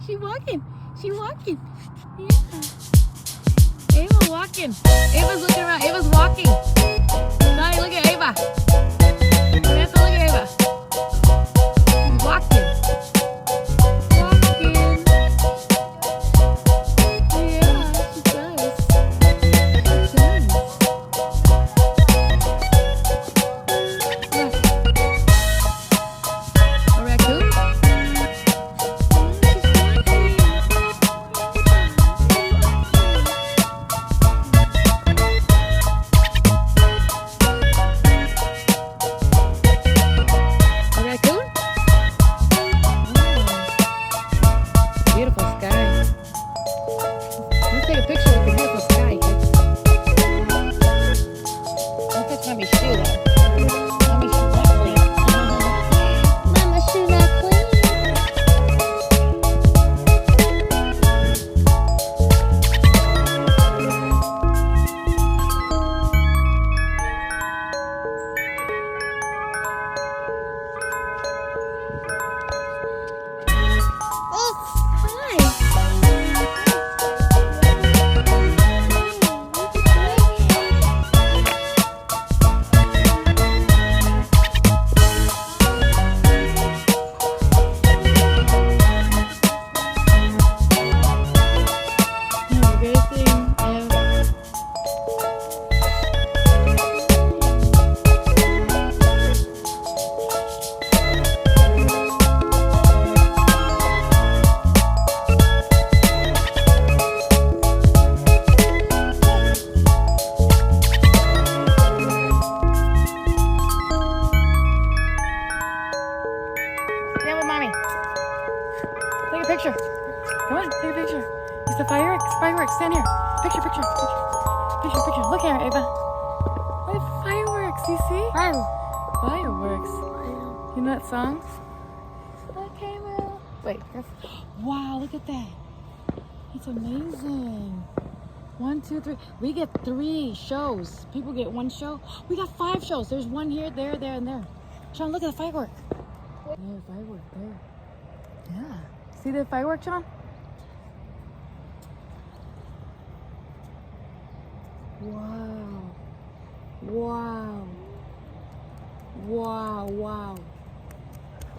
She walking. She walking. Yeah. Ava walking. Ava's looking around. Ava's walking. Sonny, look at Ava. Samantha, look at Ava. She's walking. Walking. Yeah, she does. She does. Look. A raccoon? Beautiful sky. Let's take a picture of the beautiful sky, kids. Don't touch Mommy's shoe, though. Mommy's shoe not clean. Mama's shoe not clean. Stand with Mommy. Take a picture. Come on, take a picture. It's the fireworks. Fireworks. Stand here. Picture, picture, picture. Picture, picture. Look here, Ava. What fireworks? You see? Fireworks. You know that song? Okay, well. Wait. Wow, look at that. It's amazing. 1, 2, 3. We get 3 shows. People get 1 show. We got 5 shows. There's 1 here, there, and there. Sean, look at the firework. There, firework, there. Yeah. See the firework, Sean? Wow. Wow. Wow, wow.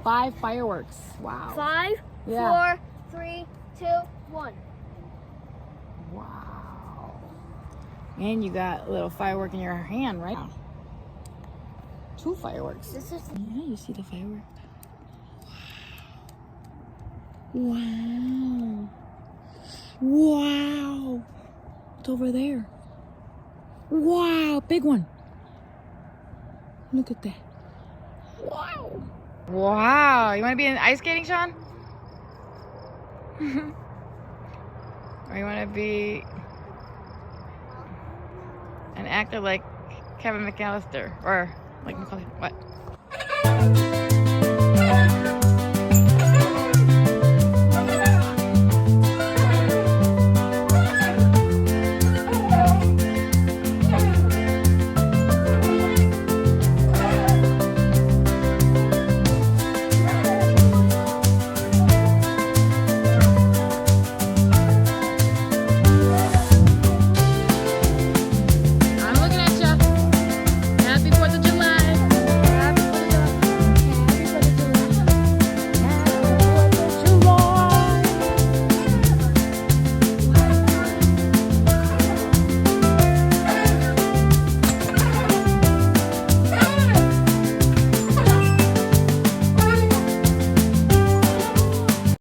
5 fireworks. Wow. 5, Yeah. 4, 3, 2, 1. Wow. And you got a little firework in your hand, right? 2 fireworks. This is Yeah, you see the firework. Wow. Wow. It's over there. Wow, big one. Look at that. Wow. Wow. You want to be in ice skating, Sean? Or you want to be an actor like Kevin McAllister? Or like Macaulay? What?